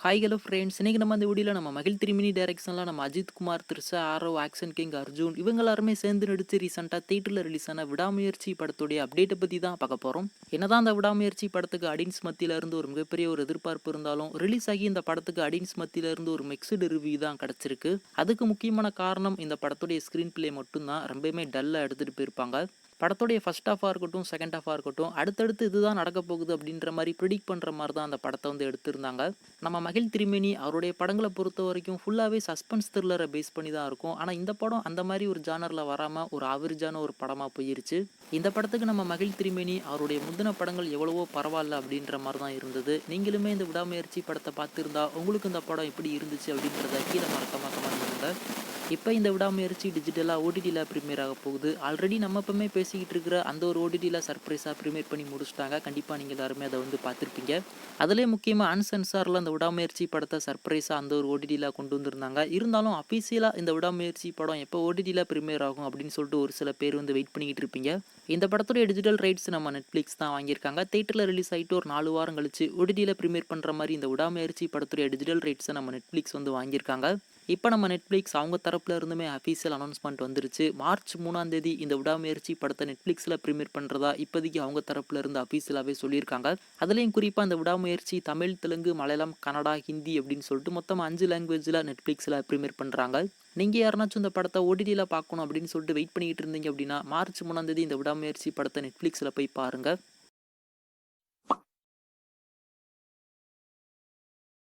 Hi hello friends, இன்னைக்கு நம்ம அந்த வீடியோவில் நம்ம மகிழ் திருமினி டைரக்ஷனில் நம்ம அஜித் குமார், த்ரிஷா, ஆரவ், ஆக்ஷன் கிங், அர்ஜுன் இவங்க எல்லாருமே சேர்ந்து நடித்து ரீசெண்டாக தேட்டரில் ரிலீஸ் ஆன விடாமுயற்சி படத்துடைய அப்டேட்டை பற்றி தான் பார்க்க போகிறோம். என்னதான் அந்த விடாமுயற்சி படத்துக்கு ஆடியன்ஸ் மத்தியில இருந்து ஒரு மிகப்பெரிய ஒரு எதிர்பார்ப்பு இருந்தாலும் ரிலீஸ் ஆகி இந்த படத்துக்கு ஆடியன்ஸ் மத்தியில இருந்து ஒரு மிக்ஸ்டு ரிவ்யூ தான் கிடச்சிருக்கு. அதுக்கு முக்கியமான காரணம் இந்த படத்துடைய ஸ்க்ரீன் பிளே மட்டும்தான். ரொம்பவுமே டல்லாக எடுத்துகிட்டு போயிருப்பாங்க. படத்துடைய ஃபர்ஸ்ட் ஹாஃபாக இருக்கட்டும், செகண்ட் ஹாஃபாக இருக்கட்டும், அடுத்தடுத்து இதுதான் நடக்க போகுது அப்படின்ற மாதிரி ப்ரிடிக்ட் பண்ணுற மாதிரி தான் அந்த படத்தை வந்து எடுத்திருந்தாங்க. நம்ம மகிழ் திருமேனி அவருடைய படங்களை பொறுத்த வரைக்கும் ஃபுல்லாகவே சஸ்பென்ஸ் த்ரில்லரை பேஸ் பண்ணி தான் இருக்கும். ஆனால் இந்த படம் அந்த மாதிரி ஒரு ஜானரில் வராமல் ஒரு ஆவரேஜான ஒரு படமாக போயிருச்சு. இந்த படத்துக்கு நம்ம மகிழ் திருமேனி அவருடைய முந்தின படங்கள் எவ்வளவோ பரவாயில்ல அப்படின்ற மாதிரி தான் இருந்தது. நீங்களுமே இந்த விடாமுயற்சி படத்தை பார்த்துருந்தா உங்களுக்கு இந்த படம் எப்படி இருந்துச்சு அப்படின்றத கீழே மறக்காம கமெண்ட் பண்ணுங்க. இப்போ இந்த விடாமுயற்சி டிஜிட்டலாக ஓடிடியில் ப்ரீமியர் ஆக போகுது. ஆல்ரெடி நம்ம எப்பவுமே பேசிக்கிட்டு இருக்கிற அந்த ஒரு ஓடிடியில் சர்ப்ரைஸாக ப்ரீமியர் பண்ணி முடிச்சிட்டாங்க. கண்டிப்பாக நீங்கள் எல்லாருமே அதை வந்து பார்த்துருப்பீங்க. அதுலேயே முக்கியமாக அன்சென்சாரில் அந்த விடாமுயற்சி படத்தை சர்ப்ரைஸாக அந்த ஒரு ஓடிடியில் கொண்டு வந்திருந்தாங்க. இருந்தாலும் அஃபீஷியலாக இந்த விடாமுயற்சி படம் எப்போ ஓடிடியில் ப்ரீமியர் ஆகும் அப்படின்னு சொல்லிட்டு ஒரு சில பேர் வந்து வெயிட் பண்ணிக்கிட்டு இருப்பீங்க. இந்த படத்துடைய டிஜிட்டல் ரைட்ஸ் நம்ம நெட்ஃப்ளிக்ஸ் தான் வாங்கியிருக்காங்க. தேட்டரில் ரிலீஸ் ஆகிட்டு ஒரு 4 வாரம் கழிச்சு ஓடிடியில் ப்ரீமியர் பண்ணுற மாதிரி இந்த விடாமுயற்சி படத்துடைய டிஜிட்டல் ரைட்ஸை நம்ம நெட்ஃப்ளிக்ஸ் வந்து வாங்கியிருக்காங்க. இப்போ நம்ம நெட்ஃப்ளிக்ஸ் அவங்க தரப்புல இருந்துமே அஃபீஷியல் அனௌன்ஸ்மெண்ட் வந்துருச்சு. மார்ச் 3ஆம் தேதி இந்த விடாமுயற்சி படத்தை நெட்ஃப்ளிக்ஸில் ப்ரீமியர் பண்ணுறதா இப்போதைக்கு அவங்க தரப்புல இருந்து அஃபீஷியலாகவே சொல்லியிருக்காங்க. அதுலேயும் குறிப்பாக இந்த விடாமுயற்சி தமிழ், தெலுங்கு, மலையாளம், கன்னடா, ஹிந்தி அப்படின்னு சொல்லிட்டு மொத்தம் 5 லாங்குவேஜில் நெட்ஃப்ளிக்ஸில் ப்ரீமியர் பண்ணுறாங்க. நீங்கள் யாருனாச்சும் இந்த படத்தை ஓடிடியில் பார்க்கணும் அப்படின்னு சொல்லிட்டு வெயிட் பண்ணிக்கிட்டு இருந்தீங்க அப்படின்னா மார்ச் 3ஆம் தேதி இந்த விடாமுயற்சி படத்தை நெட்ஃப்ளிக்ஸில் போய் பாருங்கள்.